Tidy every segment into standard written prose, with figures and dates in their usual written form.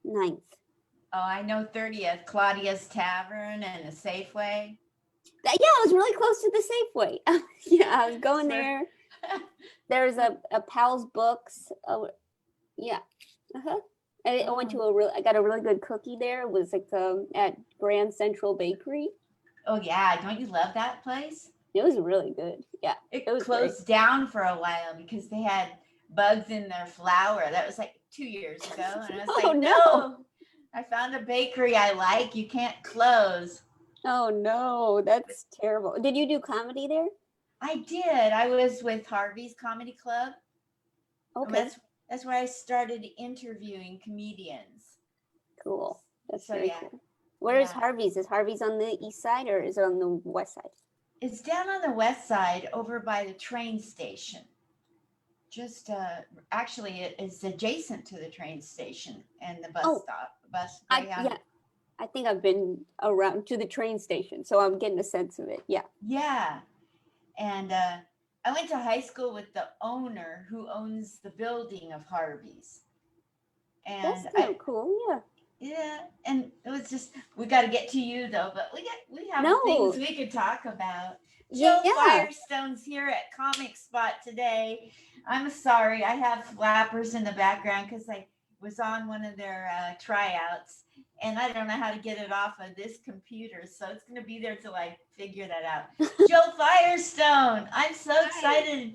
9th. Oh, I know 30th, Claudia's Tavern and a Safeway. Yeah, I was really close to the Safeway. Yeah, I was going there. There's a Pal's Books. Yeah. Uh-huh. I went to I got a really good cookie there. It was like at Grand Central Bakery. Oh yeah, don't you love that place? It was really good. Yeah. It was closed down for a while because they had bugs in their flour. That was like 2 years ago. And I was like, no, I found a bakery I like. You can't close. Oh no, that's terrible. Did you do comedy there? I did. I was with Harvey's Comedy Club. Okay. That's where I started interviewing comedians. Cool. That's very cool. Where is Harvey's? Is Harvey's on the east side or is it on the west side? It's down on the west side over by the train station. Just actually it is adjacent to the train station and the bus stop. I think I've been around to the train station, so I'm getting a sense of it. Yeah. Yeah. And I went to high school with the owner who owns the building of Harvey's. And that's kind of cool, yeah. Yeah, and it was just, we got to get to you though, but we have things we could talk about. Jill Firestone's here at Comic Spot today. I'm sorry, I have flappers in the background because I was on one of their tryouts, and I don't know how to get it off of this computer, so it's going to be there till I figure that out. Jill Firestone, I'm so excited.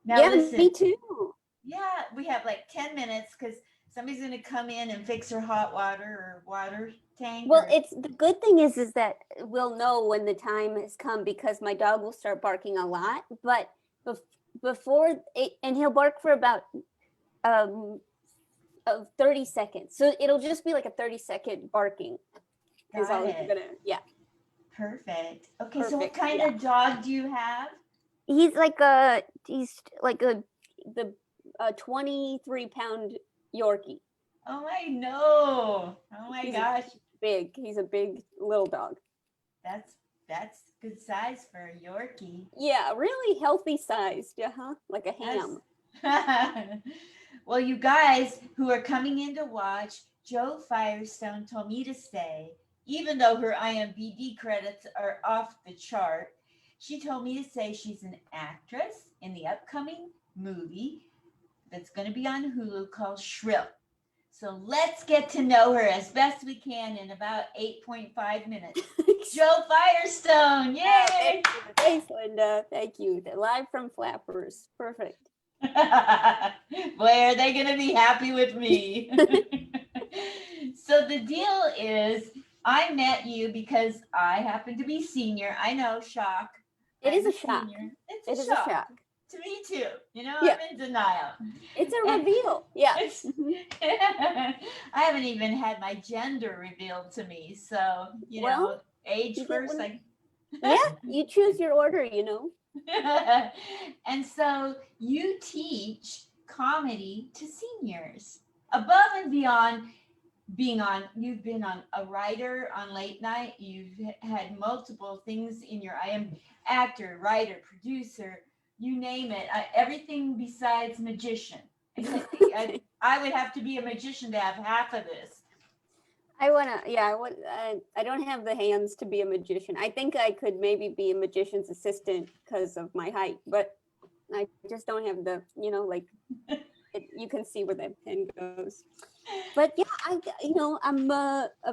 Now listen, me too. Yeah, we have like 10 minutes because somebody's going to come in and fix her hot water or water tank. Well, it's the good thing is that we'll know when the time has come because my dog will start barking a lot. But before it, and he'll bark for about 30 seconds. So it'll just be like a 30-second barking. Got it. Perfect. Okay, so what kind of dog do you have? He's like the 23-pound Yorkie. Oh, I know. Oh my gosh. Big. He's a big little dog. That's good size for a Yorkie. Yeah, really healthy sized. Like a ham. Well, you guys who are coming in to watch, Joe Firestone told me to stay, even though her IMDb credits are off the chart. She told me to say she's an actress in the upcoming movie that's going to be on Hulu called Shrill. So let's get to know her as best we can in about 8.5 minutes. Joe Firestone, yay! Thanks, Linda. Thank you. They're live from Flappers. Perfect. Boy, are they going to be happy with me. So the deal is, I met you because I happen to be senior. I know, shock. It is a shock. It's a shock. To me too. I'm in denial. It's a reveal. Yeah. I haven't even had my gender revealed to me. So, age first. Yeah, you choose your order, And so you teach comedy to seniors. Above and beyond you've been on a writer on late night. You've had multiple things in your, I am actor, writer, producer, you name it, everything besides magician. I would have to be a magician to have half of this. I don't have the hands to be a magician. I think I could maybe be a magician's assistant because of my height, but I just don't have the, you can see where that pen goes. But yeah, I'm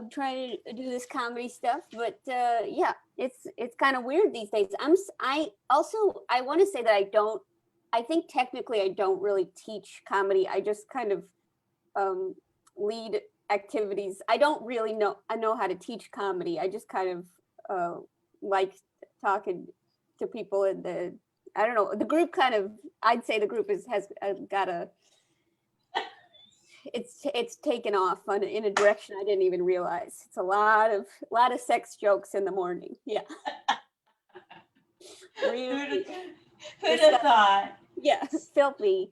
trying to do this comedy stuff, but it's kind of weird these days. I want to say that I think technically I don't really teach comedy. I just kind of lead activities. I don't really know how to teach comedy. I just kind of like talking to people in the group kind of, I'd say the group has got it's taken off in a direction I didn't even realize. It's a lot of sex jokes in the morning. Yeah. Really? Who'd have thought? Yeah, filthy.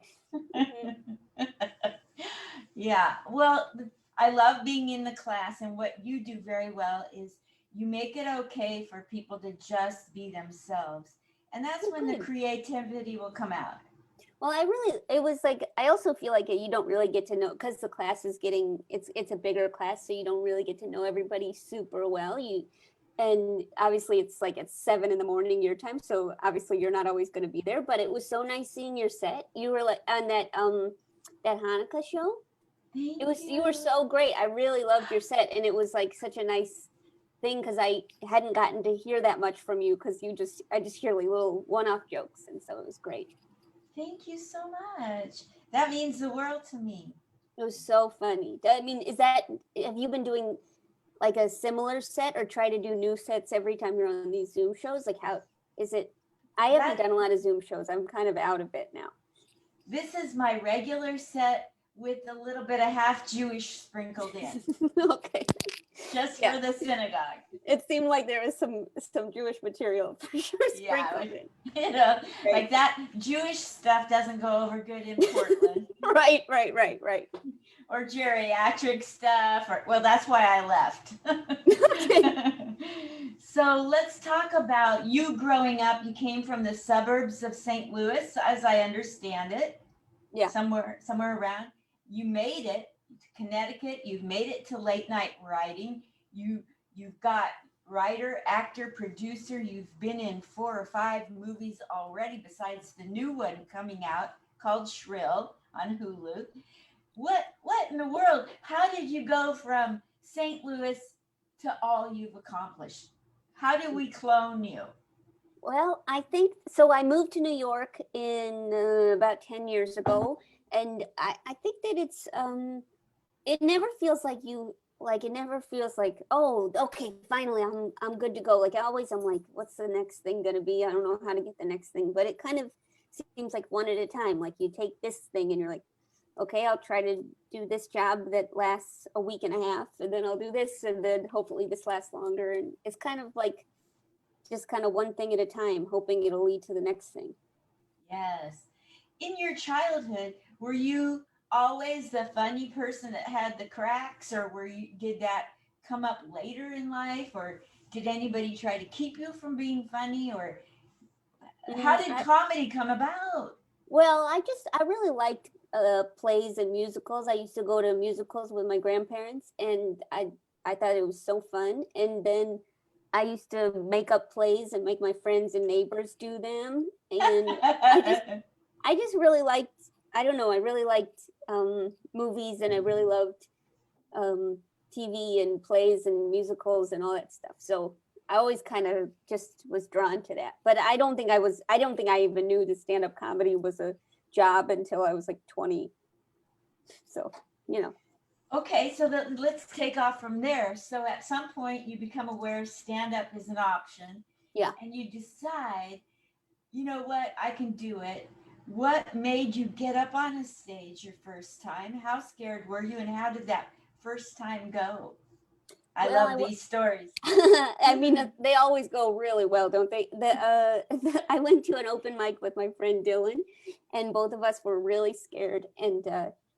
Yeah. Well, I love being in the class, and what you do very well is you make it okay for people to just be themselves. And that's when the creativity will come out. Well, it was like, I also feel like you don't really get to know, because the class is it's a bigger class, so you don't really get to know everybody super well. And obviously it's like at 7 a.m. your time, so obviously you're not always going to be there. But it was so nice seeing your set. You were like on that Hanukkah show. You were so great. I really loved your set, and it was like such a nice thing because I hadn't gotten to hear that much from you, because I just hear like little one-off jokes, and so it was great. Thank you so much. That means the world to me. It was so funny. I mean, have you been doing like a similar set, or try to do new sets every time you're on these Zoom shows? Like, how is it? I haven't done a lot of Zoom shows. I'm kind of out of it now. This is my regular set with a little bit of half Jewish sprinkled in. Okay. Just for the synagogue. It seemed like there was some Jewish material for sure sprinkled in. You know, like that Jewish stuff doesn't go over good in Portland. Right. Or geriatric stuff, well, that's why I left. So let's talk about you growing up. You came from the suburbs of St. Louis, as I understand it. Yeah. Somewhere around. You made it to Connecticut. You've made it to late night writing. You've got writer, actor, producer. You've been in 4 or 5 movies already, besides the new one coming out called Shrill on Hulu. What in the world? How did you go from St. Louis to all you've accomplished? How do we clone you? Well, I think so. I moved to New York in about 10 years ago, and I think that it never feels like it never feels like, oh, okay, finally I'm good to go. Like I'm like, what's the next thing gonna be? I don't know how to get the next thing, but it kind of seems like one at a time. Like you take this thing and you're like, okay, I'll try to do this job that lasts a week and a half, and then I'll do this, and then hopefully this lasts longer. And it's kind of like just kind of one thing at a time, hoping it'll lead to the next thing. Yes. In your childhood, were you always the funny person that had the cracks, or did that come up later in life, or did anybody try to keep you from being funny, or how did comedy come about? Well, I really liked plays and musicals. I used to go to musicals with my grandparents, and I thought it was so fun. And then I used to make up plays and make my friends and neighbors do them. And I just really liked, I don't know, I really liked movies, and I really loved TV and plays and musicals and all that stuff. So I always kind of just was drawn to that. But I don't think I even knew that stand-up comedy was a job until I was like 20. So, you know. Okay, so let's take off from there. So at some point you become aware stand-up is an option. Yeah. And you decide, you know what, I can do it. What made you get up on a stage your first time? How scared were you, and how did that first time go? I love these stories. I mean, they always go really well, don't they? I went to an open mic with my friend Dylan, and both of us were really scared. And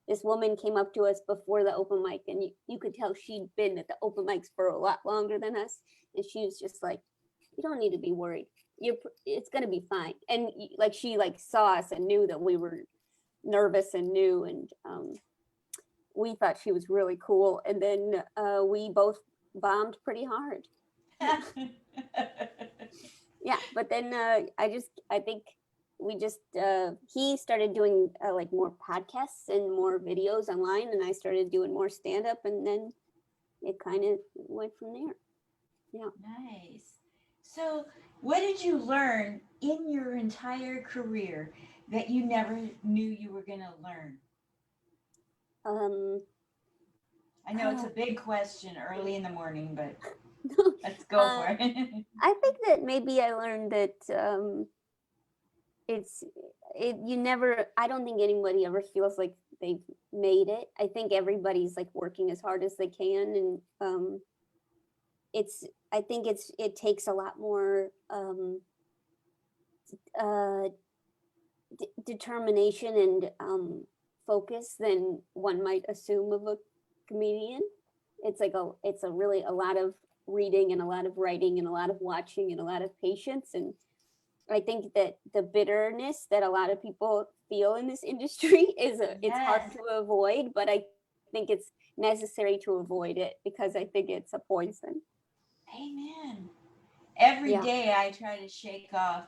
this woman came up to us before the open mic, and you could tell she'd been at the open mics for a lot longer than us. And she was just like, "You don't need to be worried. It's gonna be fine." And like she like saw us and knew that we were nervous and new, and we thought she was really cool. And then we both bombed pretty hard. Yeah, but then I think we just he started doing like more podcasts and more videos online, and I started doing more stand-up, and then it kind of went from there. Yeah. Nice. So what did you learn in your entire career that you never knew you were going to learn? I know it's a big question early in the morning, but let's go for it. I think that maybe I learned that I don't think anybody ever feels like they've made it. I think everybody's like working as hard as they can, and it takes a lot more determination and focus than one might assume of a comedian. It's really a lot of reading and a lot of writing and a lot of watching and a lot of patience, and I think that the bitterness that a lot of people feel in this industry it's hard Yes. to avoid, but I think it's necessary to avoid it because I think it's a poison. Amen. Every Yeah. day I try to shake off,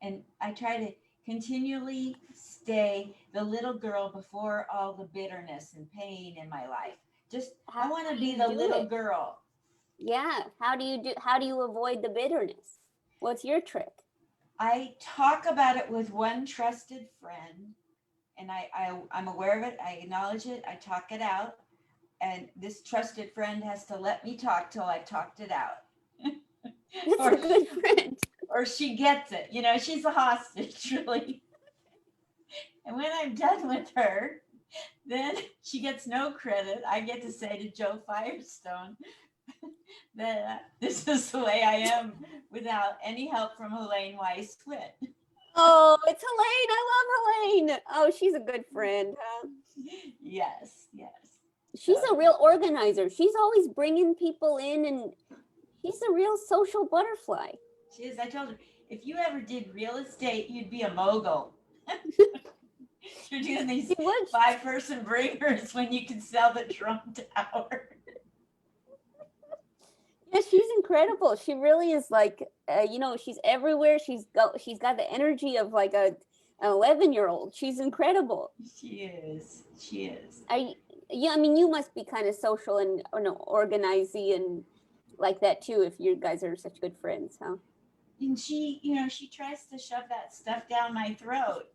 and I try to continually stay the little girl before all the bitterness and pain in my life. Just, I How want to do be you the do little it? girl. Yeah. How do you avoid the bitterness? What's your trick? I talk about it with one trusted friend, and I'm aware of it. I acknowledge it. I talk it out. And this trusted friend has to let me talk till I've talked it out. That's a or, good friend. or she gets it. You know, she's a hostage, really. And when I'm done with her, then she gets no credit. I get to say to Joe Firestone that this is the way I am without any help from Helaine Weiss Witt. Oh, it's Helaine. I love Helaine. Oh, she's a good friend, huh? Yes, yes. She's So a real organizer. She's always bringing people in, and she's a real social butterfly. she is. I told her, if you ever did real estate, you'd be a mogul. You're doing these She would. 5-person bringers when you can sell the Trump Tower. Yeah, she's incredible. She really is like, she's everywhere. She's got the energy of like an 11-year-old. She's incredible. She is. She is. Yeah, I mean, you must be kind of social and organizing and like that too, if you guys are such good friends, huh? And she tries to shove that stuff down my throat.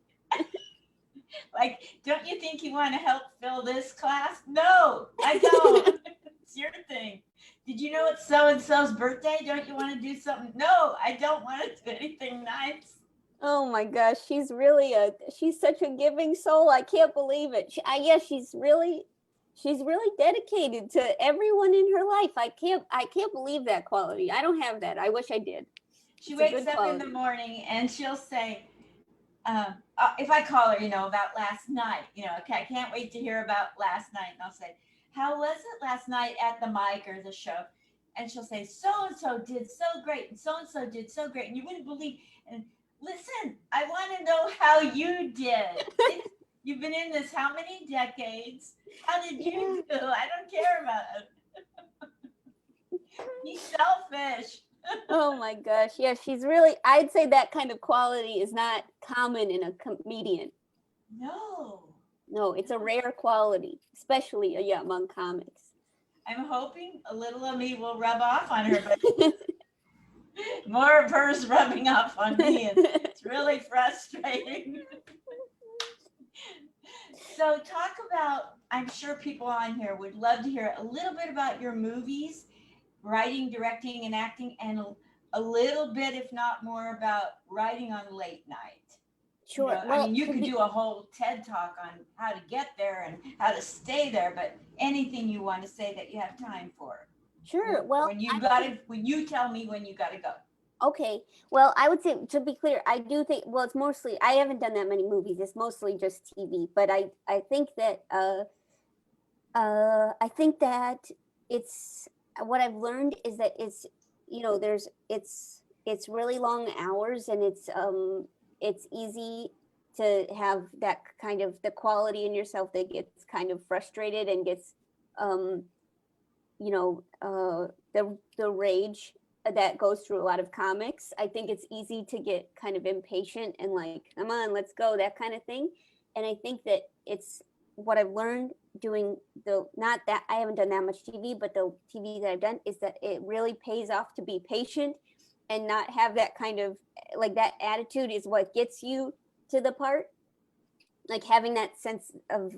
Like, don't you think you want to help fill this class? No, I don't. It's your thing. Did you know it's so and so's birthday? Don't you want to do something? No, I don't want to do anything nice. Oh my gosh, she's such a giving soul. I can't believe it. She's really dedicated to everyone in her life. I can't believe that quality. I don't have that. I wish I did. She It's a wakes good up in the quality. morning and she'll say, if I call her, about last night, okay, I can't wait to hear about last night. And I'll say, how was it last night at the mic or the show? And she'll say, so and so did so great, and so did so great. And you wouldn't believe. And listen, I want to know how you did. You've been in this how many decades? How did you do? I don't care about it. Be selfish. Oh my gosh. Yeah, I'd say that kind of quality is not common in a comedian. No. No, it's a rare quality, especially among comics. I'm hoping a little of me will rub off on her, but more of hers rubbing off on me. And it's really frustrating. So talk about, I'm sure people on here would love to hear a little bit about your movies, writing, directing, and acting, and a little bit, if not more, about writing on late night. Sure. I Well, mean, you could do a whole TED talk on how to get there and how to stay there, but anything you want to say that you have time for. sure. Well, when you tell me when you got to go. Okay. Well, I would say, to be clear, I do think, well, it's mostly, I haven't done that many movies. It's mostly just TV, but I think that, I think that it's, what I've learned is that it's, it's really long hours, and it's easy to have that kind of the quality in yourself that gets kind of frustrated and gets, um, the rage that goes through a lot of comics. I think it's easy to get kind of impatient and like, come on, let's go, that kind of thing. And I think that it's what I've learned doing not that I haven't done that much TV, but the TV that I've done is that it really pays off to be patient and not have that kind of like that attitude is what gets you to the part. Like having that sense of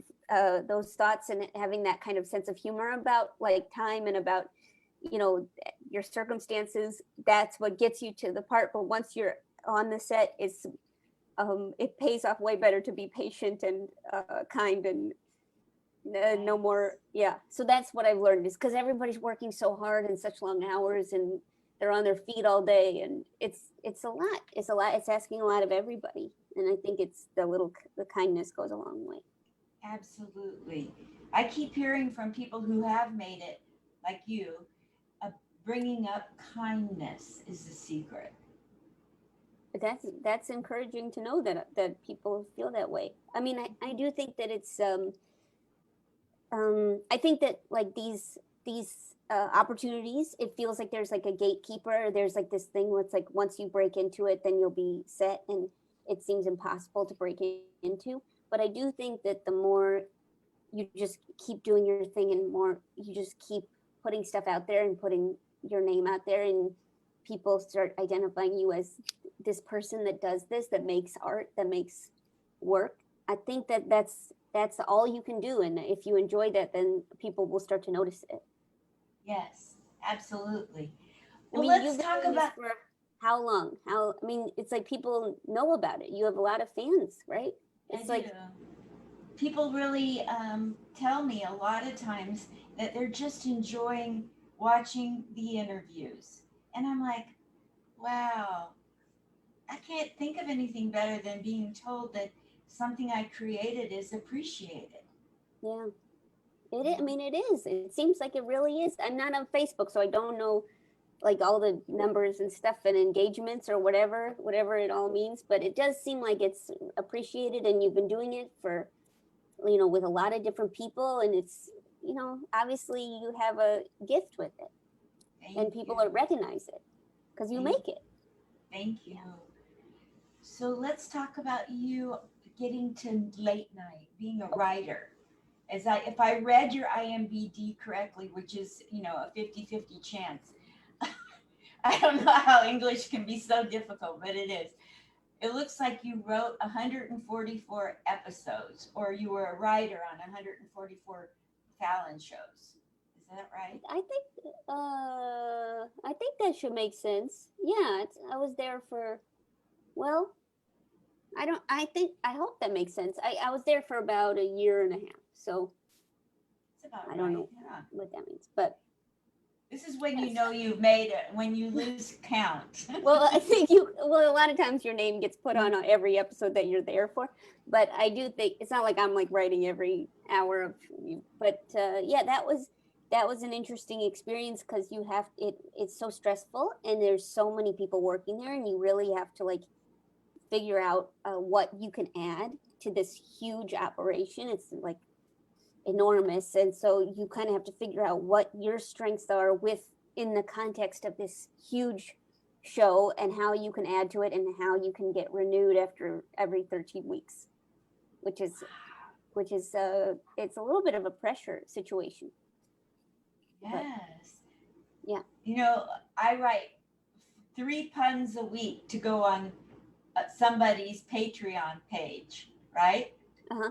those thoughts and having that kind of sense of humor about like time and about your circumstances, that's what gets you to the part. But once you're on the set, it pays off way better to be patient and kind and no more. Yeah, so that's what I've learned, is because everybody's working so hard and such long hours and they're on their feet all day, and it's a lot. It's asking a lot of everybody, and I think it's the kindness goes a long way. Absolutely. I keep hearing from people who have made it, like you, bringing up kindness is the secret. that's encouraging to know that people feel that way. I mean, I do think that it's I think that like these opportunities, it feels like there's like a gatekeeper. There's like this thing where it's like once you break into it, then you'll be set, and it seems impossible to break into. But I do think that the more you just keep doing your thing, and more you just keep putting stuff out there and putting your name out there, and people start identifying you as this person that does this, that makes art, that makes work. I think that that's all you can do, and if you enjoy that, then people will start to notice it. Yes, absolutely. I Well, mean, let's you've been talk doing this about. for how long? How, I mean, it's like people know about it. You have a lot of fans, right? I It's do. like, People really tell me a lot of times that they're just enjoying watching the interviews. And I'm like, wow, I can't think of anything better than being told that something I created is appreciated. yeah, I mean, it is. It seems like it really is. I'm not on Facebook, so I don't know like all the numbers and stuff and engagements or whatever it all means. But it does seem like it's appreciated, and you've been doing it for, with a lot of different people, and it's, obviously you have a gift with it, and Thank people you. will recognize it because you Thank, make it. thank you. So let's talk about you getting to late night, being a writer. If I read your IMBD correctly, which is, a 50-50 chance. I don't know how English can be so difficult, but it is. It looks like you wrote 144 episodes, or you were a writer on 144 Fallon shows. Is that right? I think that should make sense. Yeah, I was there for, well, I don't I hope that makes sense. I was there for about a year and a half, so It's about I don't right. know Yeah. what that means, but This is when you yes. know you've made it, when you lose count. Well, I think well, a lot of times your name gets put on every episode that you're there for, but I do think it's not like I'm like writing every hour of you, but yeah, that was an interesting experience because it's so stressful, and there's so many people working there, and you really have to like figure out what you can add to this huge operation. It's like enormous, and so you kind of have to figure out what your strengths are in the context of this huge show, and how you can add to it, and how you can get renewed after every 13 weeks, which is it's a little bit of a pressure situation. But Yes. yeah. I write 3 puns a week to go on somebody's Patreon page, right? Uh-huh.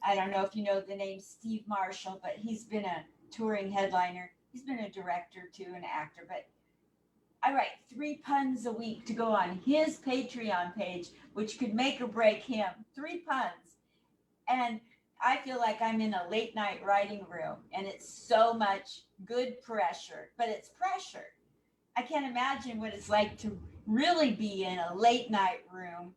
I don't know if you know the name Steve Marshall, but he's been a touring headliner. He's been a director too, an actor. But I write 3 puns a week to go on his Patreon page, which could make or break him. 3 puns. And I feel like I'm in a late night writing room, and it's so much good pressure, but it's pressure. I can't imagine what it's like to really be in a late night room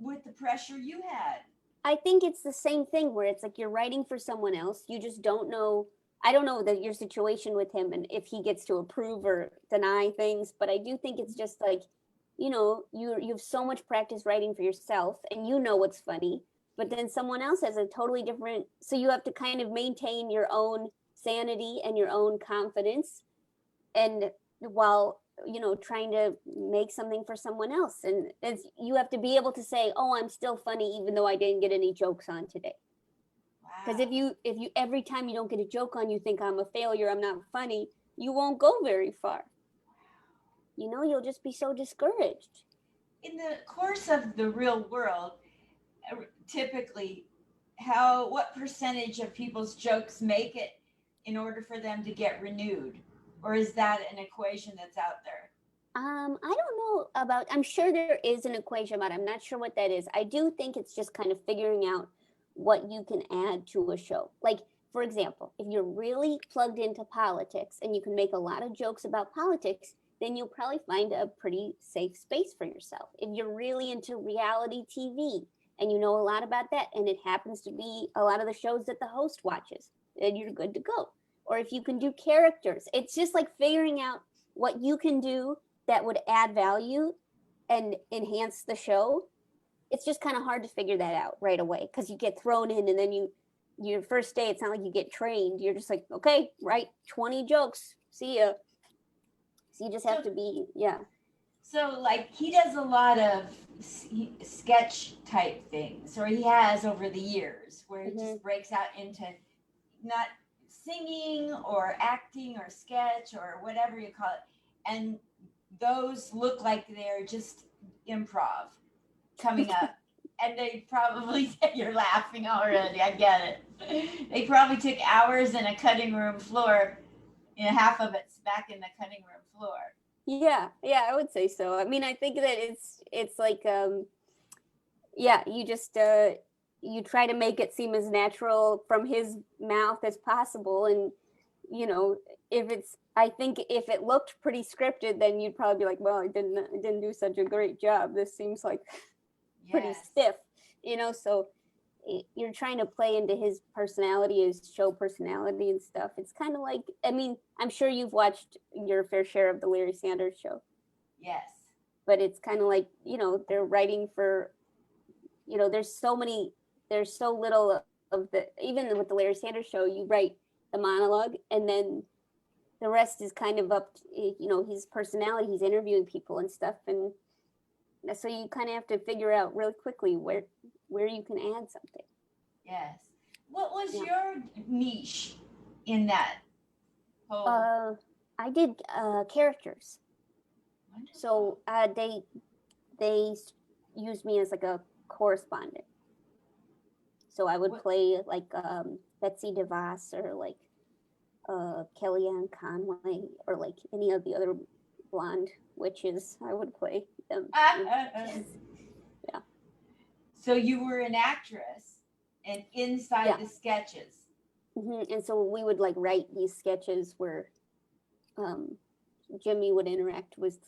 with the pressure you had. I think it's the same thing where it's like you're writing for someone else. You just don't know. I don't know that your situation with him and if he gets to approve or deny things, but I do think it's just like, you have so much practice writing for yourself, and you know what's funny, but then someone else has a totally different, so you have to kind of maintain your own sanity and your own confidence, and while trying to make something for someone else, and you have to be able to say, oh, I'm still funny even though I didn't get any jokes on today, because Wow. if you every time you don't get a joke on, you think I'm a failure, I'm not funny, you won't go very far. You'll just be so discouraged. In the course of the real world, typically, what percentage of people's jokes make it in order for them to get renewed? Or is that an equation that's out there? I don't know about, I'm sure there is an equation, but I'm not sure what that is. I do think it's just kind of figuring out what you can add to a show. Like, for example, if you're really plugged into politics and you can make a lot of jokes about politics, then you'll probably find a pretty safe space for yourself. If you're really into reality TV and you know a lot about that, and it happens to be a lot of the shows that the host watches, then you're good to go. Or if you can do characters, it's just like figuring out what you can do that would add value, and enhance the show, it's just kind of hard to figure that out right away, because you get thrown in, and then your first day, it's not like you get trained. You're just like, okay, write 20 jokes, see ya. So you just have to be, yeah. So like he does a lot of sketch type things, or he has over the years, where he just breaks out into not singing or acting or sketch or whatever you call it. And those look like they're just improv coming up. And they probably, you're laughing already, I get it. They probably took hours in a cutting room floor, half of it's back in the cutting room floor. Yeah, I would say so. I mean, I think that it's like, yeah, you just, you try to make it seem as natural from his mouth as possible. And, I think if it looked pretty scripted, then you'd probably be like, well, I didn't do such a great job. This seems like pretty stiff, so you're trying to play into his personality, his show personality and stuff. It's kind of like, I mean, I'm sure you've watched your fair share of the Larry Sanders Show. Yes. But it's kind of like, they're writing for, there's so little of the, even with the Larry Sanders Show, you write the monologue, and then the rest is kind of up to, his personality. He's interviewing people and stuff. And so you kind of have to figure out really quickly where you can add something. Yes. What was your niche in that whole? I did characters. Wonderful. So they used me as like a correspondent. So I would play like Betsy DeVos, or like Kellyanne Conway, or like any of the other blonde witches. I would play them. Yeah. So you were an actress, and inside the sketches. And so we would like write these sketches where Jimmy would interact with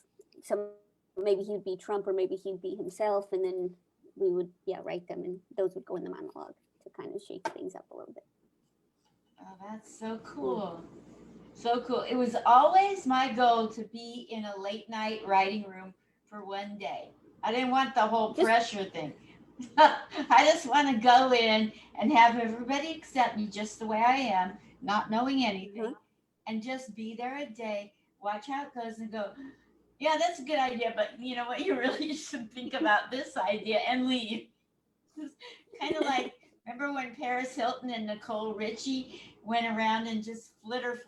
maybe he'd be Trump, or maybe he'd be himself, and then we would write them, and those would go in the monologue to kind of shake things up a little bit. Oh, that's so cool. So cool. It was always my goal to be in a late night writing room for one day. I didn't want the whole pressure thing. I just want to go in and have everybody accept me just the way I am, not knowing anything, and just be there a day, watch how it goes, and go, yeah, that's a good idea, but you know what, you really should think about this idea, and leave. Kind of like, remember when Paris Hilton and Nicole Richie went around and just flitted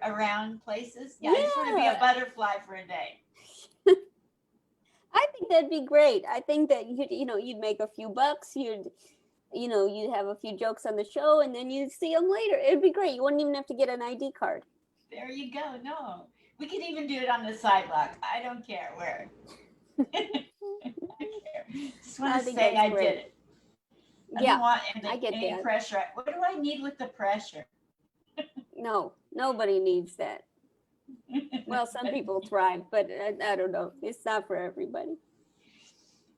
around places? Yeah, I just want to be a butterfly for a day. I think that'd be great. I think that you'd make a few bucks. You'd have a few jokes on the show, and then you'd see them later. It'd be great. You wouldn't even have to get an ID card. There you go. No, we could even do it on the sidewalk. I don't care where. I care. Just want to say I did it. I don't want any pressure. What do I need with the pressure? No, nobody needs that. Well, some people thrive, but I don't know. It's not for everybody.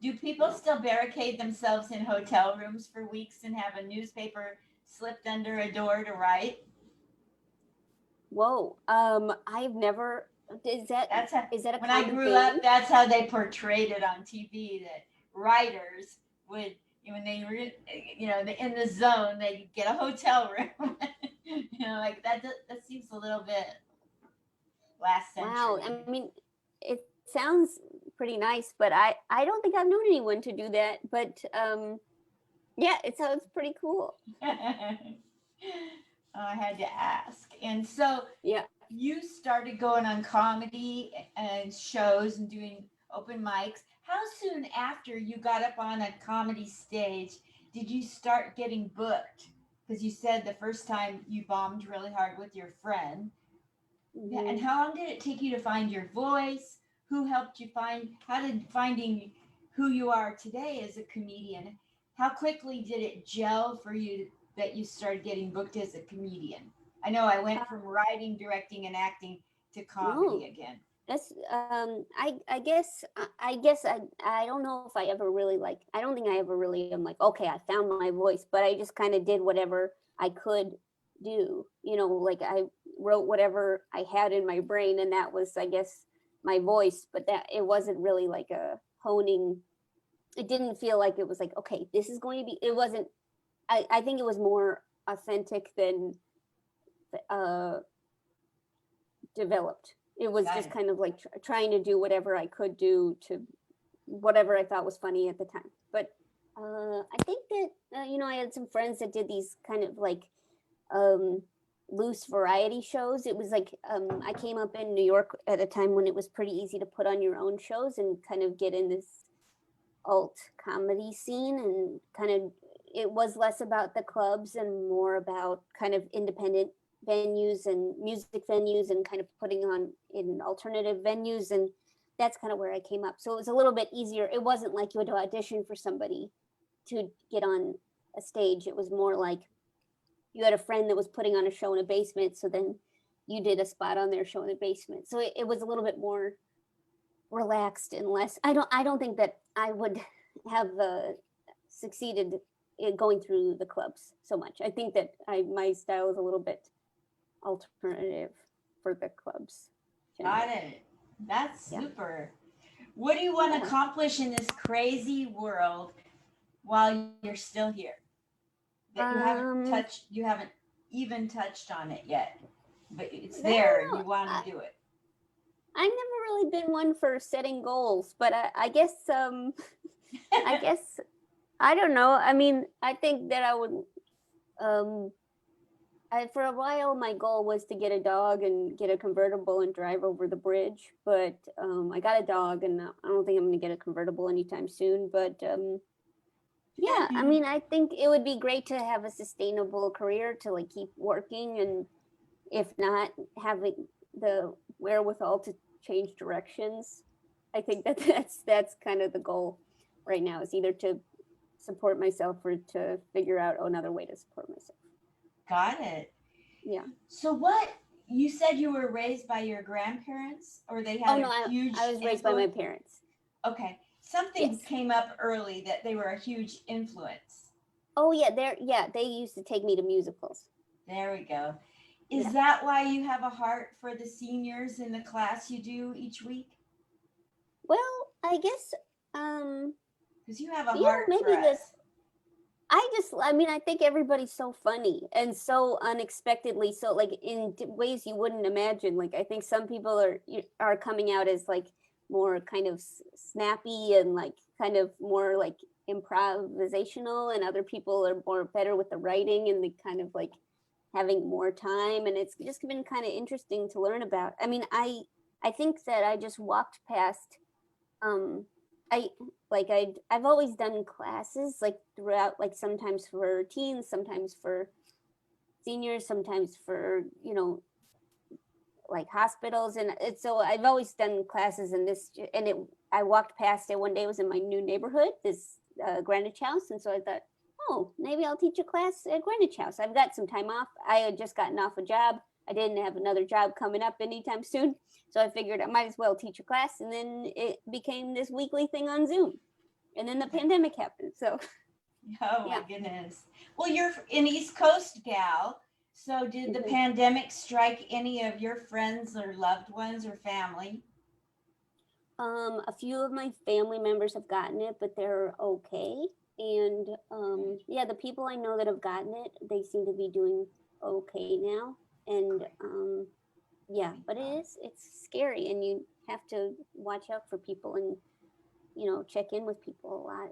Do people still barricade themselves in hotel rooms for weeks and have a newspaper slipped under a door to write? Whoa. I've never. Is that a when I grew up, that's how they portrayed it on TV, that writers would, when they were, in the zone, they'd get a hotel room. Like that seems a little bit last century. Wow. I mean, it sounds pretty nice, but I don't think I've known anyone to do that. But yeah, it sounds pretty cool. I had to ask. And so you started going on comedy and shows and doing open mics. How soon after you got up on a comedy stage did you start getting booked? Because you said the first time you bombed really hard with your friend. Yeah, and how long did it take you to find your voice? Who helped you finding who you are today as a comedian? How quickly did it gel for you that you started getting booked as a comedian? I know I went from writing, directing, and acting to comedy again. That's I guess I don't know if I ever really I don't think I ever really am like, okay, I found my voice, but I just kind of did whatever I could do, like I wrote whatever I had in my brain, and that was, I guess, my voice, but that it wasn't really like a honing. It didn't feel like it was like, okay, this is going to be, it wasn't, I think it was more authentic than developed. It was just kind of like trying to do whatever I could do to whatever I thought was funny at the time. But I think that, you know, I had some friends that did these kind of like loose variety shows. It was like, I came up in New York at a time when it was pretty easy to put on your own shows and kind of get in this alt comedy scene, and kind of, it was less about the clubs and more about kind of independent venues and music venues and kind of putting on in alternative venues. And that's kind of where I came up. So it was a little bit easier. It wasn't like you had to audition for somebody to get on a stage. It was more like you had a friend that was putting on a show in a basement, so then you did a spot on their show in the basement. So it was a little bit more relaxed and less. I don't think that I would have succeeded in going through the clubs so much. I think that my style is a little bit alternative for the clubs. Got it. That's super. What do you want to accomplish in this crazy world while you're still here? That you haven't even touched on it yet, but it's there. You want to do it. I've never really been one for setting goals, but I guess I guess I don't know. I mean, I think that I would. For a while, my goal was to get a dog and get a convertible and drive over the bridge. But I got a dog, and I don't think I'm going to get a convertible anytime soon. But yeah, I mean, I think it would be great to have a sustainable career to like keep working, and if not, having the wherewithal to change directions. I think that's kind of the goal right now, is either to support myself or to figure out another way to support myself. Got it. Yeah. So what, you said you were raised by your grandparents, or they had huge I was raised by my parents. Okay. Something came up early that they were a huge influence. Oh yeah, they used to take me to musicals. There we go. Is that why you have a heart for the seniors in the class you do each week? Well, I guess because you have a heart for us. I think everybody's so funny and so unexpectedly, so like in ways you wouldn't imagine. Like I think some people are coming out as like more kind of snappy and like kind of more like improvisational, and other people are more better with the writing and the kind of like having more time, and it's just been kind of interesting to learn about. I mean, I think that I just walked past I've always done classes like throughout, like sometimes for teens, sometimes for seniors, sometimes for, you know, like hospitals, and so I've always done classes in this, and I walked past it one day. It was in my new neighborhood, this Greenwich House, and so I thought, oh, maybe I'll teach a class at Greenwich House. I've got some time off. I had just gotten off a job. I didn't have another job coming up anytime soon, so I figured I might as well teach a class, and then it became this weekly thing on Zoom, and then the pandemic happened. So, oh my goodness. Well, you're an East Coast gal. So did the pandemic strike any of your friends or loved ones or family? A few of my family members have gotten it, but they're okay. And the people I know that have gotten it, they seem to be doing okay now. And but it's scary, and you have to watch out for people and, you know, check in with people a lot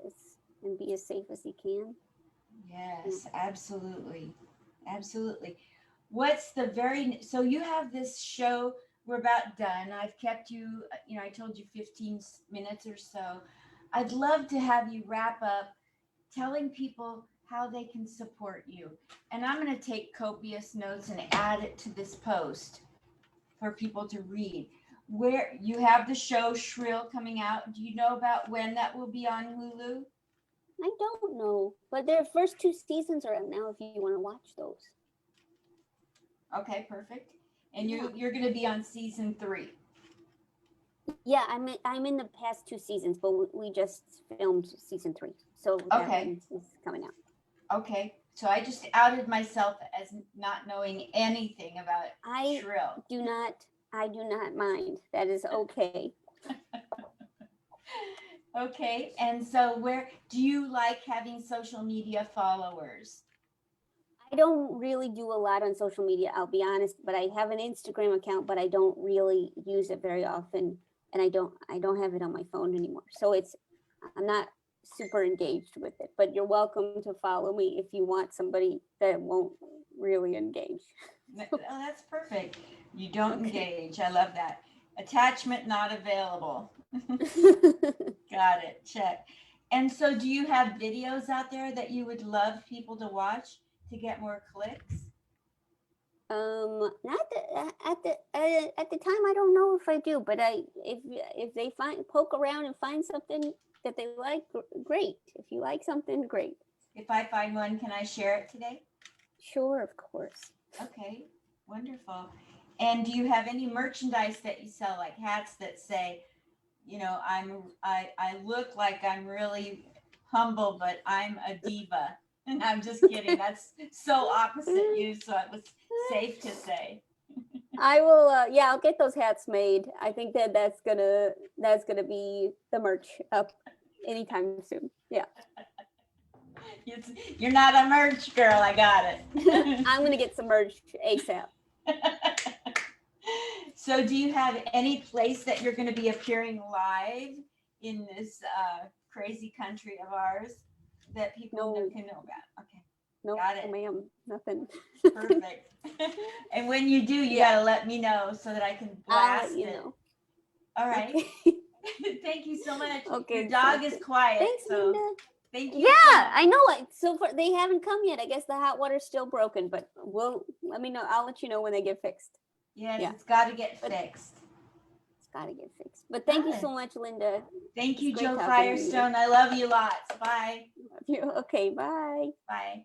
and be as safe as you can. Yes, absolutely. Absolutely. So you have this show, we're about done. I've kept you, I told you 15 minutes or so. I'd love to have you wrap up telling people how they can support you. And I'm going to take copious notes and add it to this post for people to read. Where you have the show Shrill coming out. Do you know about when that will be on Hulu? I don't know, but their first 2 seasons are out now if you want to watch those. Okay, perfect. And you're going to be on season 3. Yeah, I'm in the past 2 seasons, but we just filmed season 3, so it's coming out. Okay, so I just outed myself as not knowing anything about Shrill. I do not I do not mind. That is okay. Okay, and so where do you like having social media followers? I don't really do a lot on social media, I'll be honest, but I have an Instagram account, but I don't really use it very often, and I don't have it on my phone anymore. So I'm not super engaged with it, but you're welcome to follow me if you want somebody that won't really engage. Oh, that's perfect. You don't Okay. engage. I love that. Attachment not available. Got it. Check. And so do you have videos out there that you would love people to watch to get more clicks? Not at the time. I don't know if I do, but if they poke around and find something that they like, great. If you like something, great. If I find one, can I share it today? Sure, of course. Okay, wonderful. And do you have any merchandise that you sell, like hats that say, you know, I look like I'm really humble, but I'm a diva. And I'm just kidding. That's so opposite you, so it was safe to say. I will. Yeah, I'll get those hats made. I think that's gonna be the merch up anytime soon. Yeah. You're not a merch girl. I got it. I'm gonna get some merch ASAP. So do you have any place that you're going to be appearing live in this crazy country of ours that people can know about? Okay. No, Got it. ma'am, nothing. Perfect. And when you do, you got to let me know so that I can blast I'll let you it. know. All right. Okay. Thank you so much. Okay. Your dog is quiet. Thanks, so Linda. thank you. Yeah, I know it. So far, they haven't come yet. I guess the hot water's still broken, but let me know. I'll let you know when they get fixed. Yes, Yeah. it's got to get fixed. It's got to get fixed. But thank you so much, Linda. Thank you, It's great Joe talking to you. Firestone. I love you lots. Bye. Okay, bye. Bye.